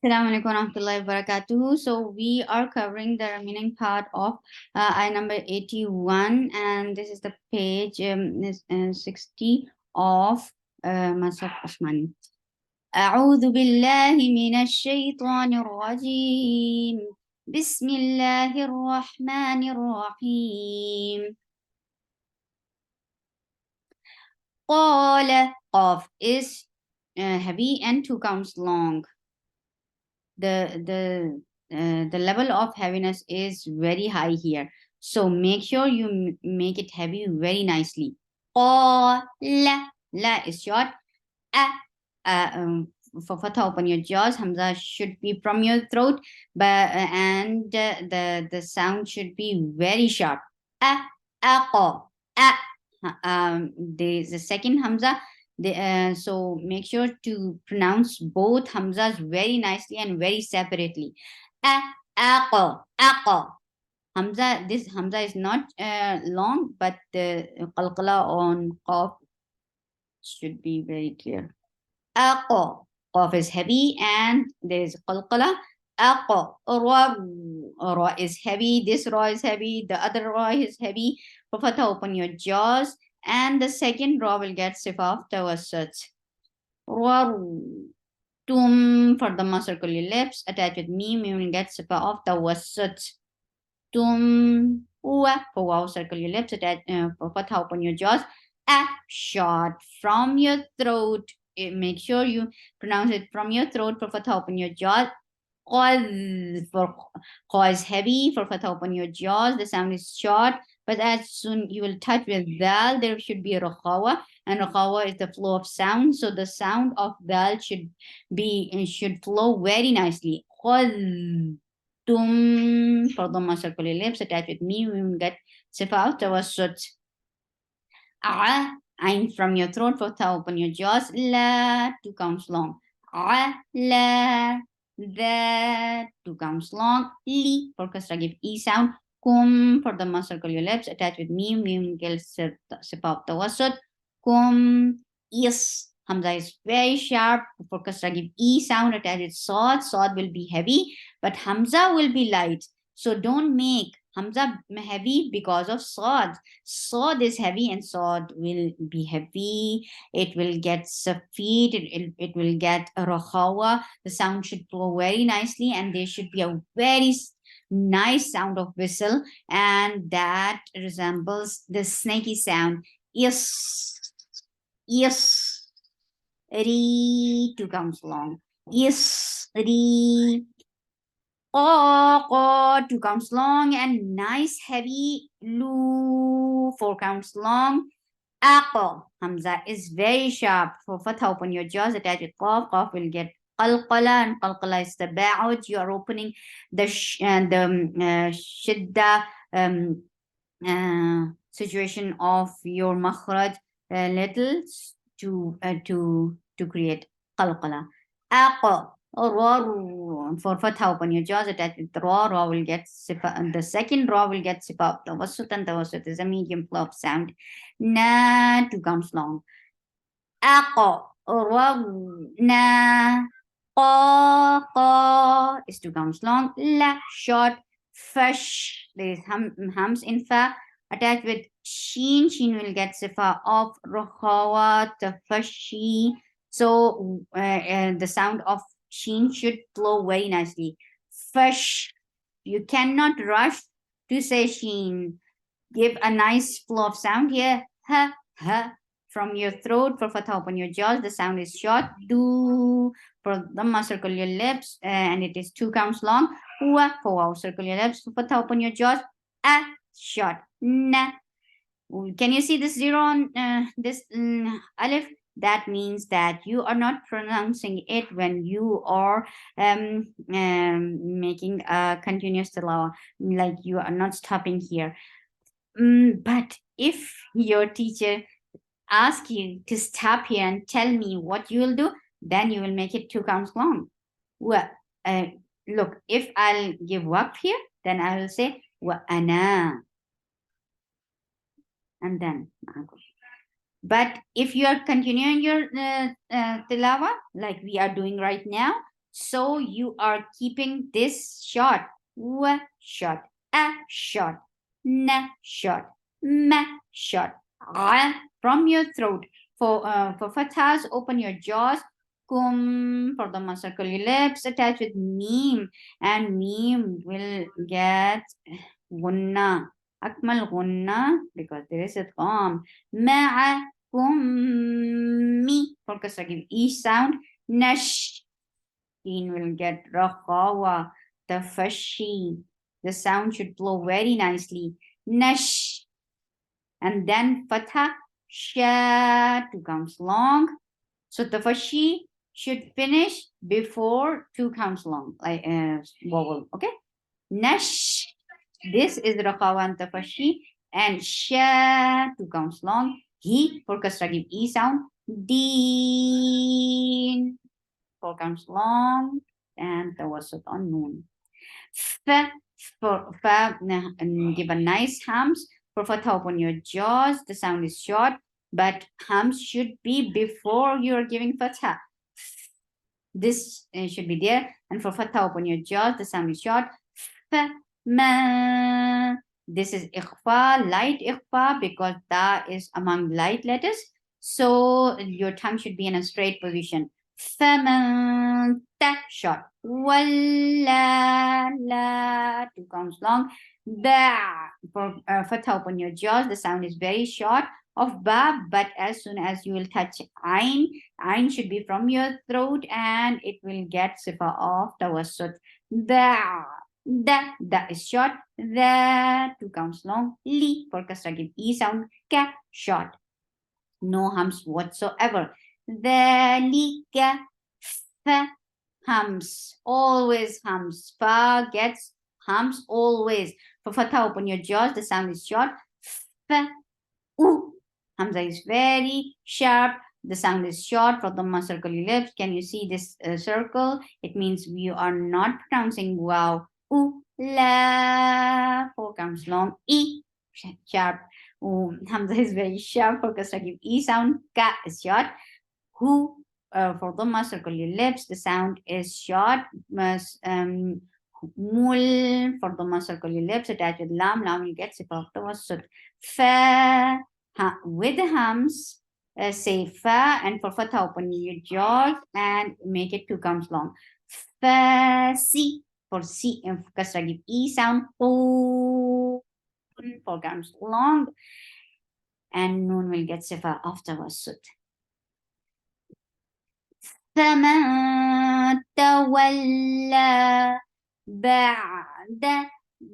Assalamu alaikum warahmatullahi wabarakatuh. So we are covering the remaining part of ayah number 81, and this is the page 60 of Masaf Osmani. أعوذ بالله من الشيطان الرجيم بسم الله الرحمن الرحيم قال قاف is heavy and 2 counts long. The level of heaviness is very high here, so make sure you make it heavy very nicely. La is short. For fatha, open your jaws. Hamza should be from your throat, but the sound should be very sharp. There's a second hamza. So make sure to pronounce both hamzas very nicely and very separately. Hamza, this hamza is not long, but the qalqala on qaf should be very clear. Qaf is heavy and there is qalqala. Ra is heavy. This ra is heavy. The other ra is heavy. For fatha, open your jaws, and the second ra will get sifa of tawassut. Tum, for the circle your lips, attach with mim, you will get sifa of tawassut. Tum, for wow, circle your lips, attach for fatha, open your jaws. Short from your throat. Make sure you pronounce it from your throat. For fatha, open your jaws. For qa is heavy. For fatha, open your jaws. The sound is short, but as soon you will touch with dal, there should be a rakhawa, and rakhawa is the flow of sound. So the sound of dal should flow very nicely. Tum, for dhamma, circle your lips, attach with me, we will get sifa tawassut. Ain from your throat. For ta, open your jaws. La, 2 counts long. La, the, 2 counts long. Li, for kasra, give e sound. Kum, for the circle your lips, attach with mim, get sifa tawassut. Kum, yes. Hamza is very sharp. For kasra, give e sound, attach with sod. Sod will be heavy, but hamza will be light. So don't make hamza heavy because of sod. Sod is heavy and sod will be heavy. It will get safid. It will get a rahawa. The sound should flow very nicely, and there should be a very nice sound of whistle, and that resembles the snaky sound. Yes, yes, re, 2 counts long. Yes, re. 2 counts long and nice heavy. Lu, 4 counts long. Hamza is very sharp. For fatha, open your jaws, attach with qaf. Qaf will get qalqala, and qalqala is the ba'ud. You are opening the shidda situation of your makhraj little to create qalqala. For fatha, open your jaws, attach with ra will get sifa, and the second ra will get sifa. Tawassut, and tawassut is a medium flow of sound. Na, 2 counts long. Na, qa is 2 counts long. La, short. Fash, there is hums in fa. Attached with sheen, sheen will get sifa of rahawa, tafashi. So the sound of sheen should flow very nicely. Fash, you cannot rush to say sheen. Give a nice flow of sound here. Ha, ha. From your throat. For fatha, open your jaws. The sound is short. Do, for dhamma, circle your lips, and it is 2 counts long. Wa, for wow, circle your lips. For fatha, open your jaws. Short. Na. Can you see this zero on this alif? That means that you are not pronouncing it when you are making a continuous tilawa, like you are not stopping here. But if your teacher asks you to stop here and tell me what you will do, then you will make it 2 counts long. Well, look, if I'll give waqf here, then I will say wa ana, and then. But if you are continuing your tilawa, like we are doing right now, So you are keeping this short. W short, a short, n short, m short, a from your throat. For fathas, open your jaws. Kum, for the circle your lips, attach with meme, and meme will get gunna. Akmal gunna, because there is a calm. Ma'a kummi, for kasra give each sound. Nash, will get rakhawa, the fashi. The sound should flow very nicely. Nash. And then fatha, sha, 2 counts long. So the fashi should finish before 2 counts long, like vowel, okay? Nash. This is rakhawa and tafashi. And sha, 2 counts long. He, for kasra give E sound. Deen, 4 counts long, and tawassut on noon. Fa, for fa, give a nice hums. For fatha, open your jaws. The sound is short, but hums should be before you are giving fatha. This should be there. And for fatha, open your jaws. The sound is short. Fa, ma. This is ikhfa, light ikhfa, because ta is among light letters. So your tongue should be in a straight position. Faman, ta, short. Walla, la, 2 counts long. Ba, for fatha, open your jaws. The sound is very short of ba, but as soon as you will touch ain, ain should be from your throat and it will get sifa of tawassut. Da, da is short. The 2 counts long. Li, for kasra give E sound. Ka, short. No hums whatsoever. Dhalika, fa, hums. Always hums. Fa gets hums always. For fatha, open your jaws. The sound is short. Fa, u. Hamza is very sharp. The sound is short. For the circle your lips. Can you see this circle? It means we are not pronouncing wow. U, la. 4 counts long. E, sharp. Hamza is very sharp. For kasra give E sound. Ka is short. Who, for the circle your lips. The sound is short. Mul, for the circle your lips. Attach with lam. Lam you get sifa of tawassut. Fa, with hums, say fa, and for fatha, open your jaws and make it 2 counts long. Fa, si, for si, and for kasra give E sound. O, 4 counts long. And noon will get sifa of tawassut. فَمَن تَوَلَّى بَعْدَ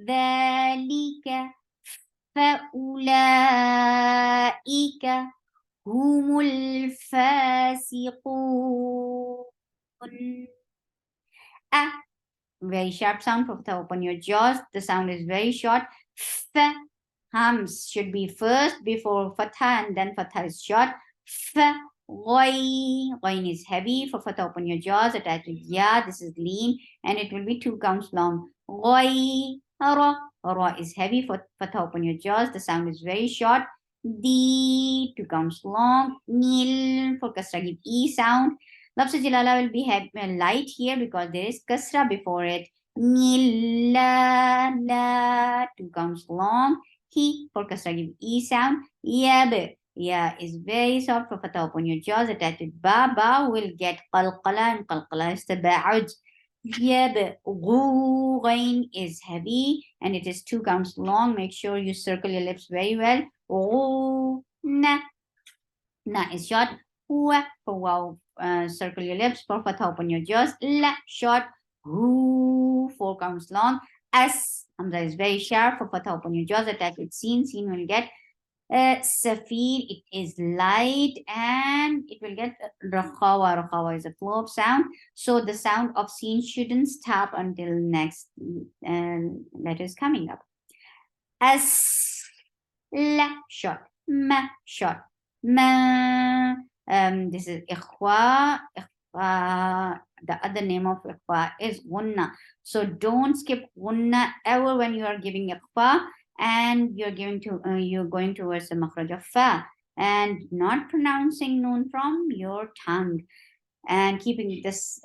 ذَلِكَ فَأُولَئِكَ هُمُ الْفَاسِقُونَ. Very sharp sound. For fatha, open your jaws. The sound is very short. F, hums should be first before fatha, and then fatha is short. F, Ghain is heavy. For fatha, open your jaws. Attach with ya. This is lean, and it will be 2 counts long. Ra, ra is heavy. For fatha, open your jaws. The sound is very short. D, 2 counts long. Nil, for kasra give E sound. Lafz jalala will be light here because there is kasra before it. Nila, la, 2 counts long. He, for kasra give E sound. Yab, ya is very soft. For fatha, open your jaws. Attach with ba. Ba will get qalqala, and qalqala is taba'ud. Yab, ghain is heavy and it is 2 counts long. Make sure you circle your lips very well. Na, na is short. Wa, for wow, circle your lips. For fatha, open your jaws. La, short. Hu, 4 counts long. As, hamza is very sharp. For fatha, open your jaws. Attach with sin. Sin will get safir. It is light and it will get rakhawa. Rakhawa is a flow of sound. So the sound of sin shouldn't stop until next letter is coming up. As, la, short. Ma, short. Ma, this is ikhwa. The other name of ikhwa is gunna. So don't skip gunna ever when you are giving ikhwa and you're going towards the makhraj of fa and not pronouncing noon from your tongue. and keeping this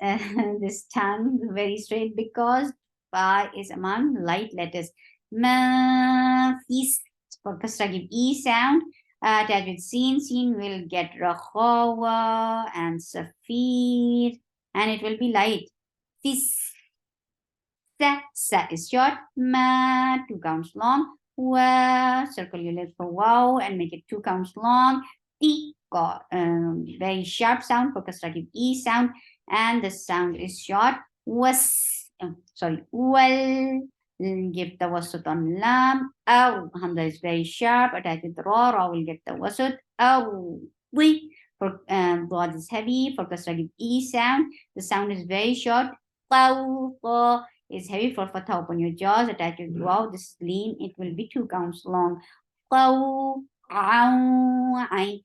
this tongue very straight, because ba is among light letters. Ma fis, for kasra give e sound. Attached with sin will get rakhawa and safir, and it will be light. Fis, sa is short. Ma, 2 counts long. Wa, circle your lips for wow and make it 2 counts long. Ti, very sharp sound for constructive e sound, and the sound is short. Was, wal. Give the wasut on lam. Aw, hamza is very sharp. Attached with ra, ra will get the wasut. Aw, we. For God is heavy for constructive e sound. The sound is very short. Qaw, is heavy for fatha upon your jaws. Attached with wow, this is lean. It will be 2 counts long. Qaw, aw, ain.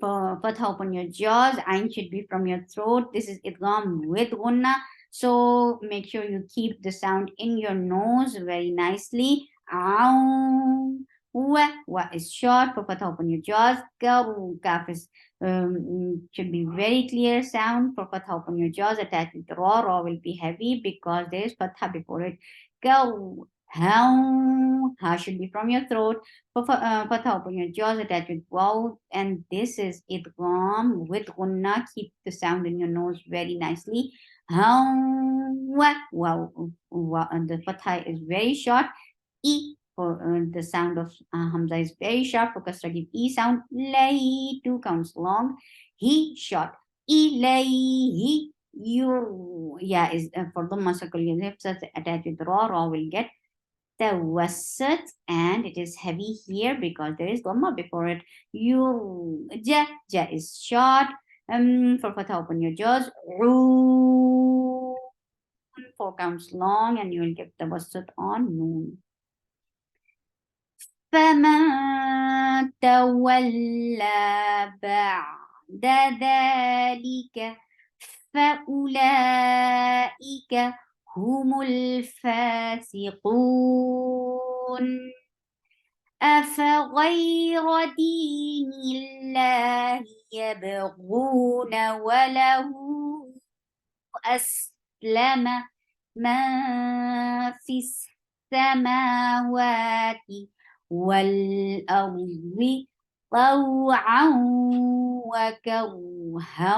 For fatha upon your jaws, ain should be from your throat. This is idgham with gunna. So make sure you keep the sound in your nose very nicely. Aw, wa is short for fatha upon your jaws. Kaf is should be very clear sound for fatha upon your jaws. Attached with ra, ra will be heavy because there is fatha before it. Go, how, ha should be from your throat. For fatha upon your jaws, attached with wow, and this is idgham with gunna. Keep the sound in your nose very nicely. How, wow, and the fatha is very short. E for the sound of hamza is very sharp. For kasra give e sound. Lay, 2 counts long. He short. Ilayhi, you, yeah, is for dhamma circle your lips attached with ra, ra will get tawassut, and it is heavy here because there is dhamma before it. You, ja is short. For fatha open your jaws. 4 counts long, and you will get tawassut on noon. فَمَن تَوَلَّى بَعْدَ ذَلِكَ فَأُولَئِكَ هُمُ الْفَاسِقُونَ. أَفَغَيْرَ دِينِ اللَّهِ يَبْغُونَ وَلَهُ أَسْلَمَ مَن فِي السَّمَاوَاتِ وَالْأَرْضِ طَوْعًا وَكَرْهًا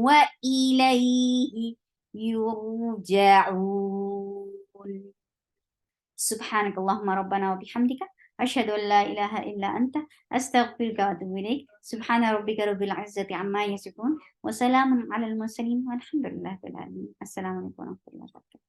وَإِلَيْهِ يُرْجَعُونَ. سبحانك اللهم ربنا وبحمدك أشهد أن لا إله إلا أنت أستغفرك وأتوب إليك. سبحان ربك رب العزة عما يصفون وسلام على المرسلين والحمد لله رب العالمين. السلام عليكم ورحمة الله وبركاته.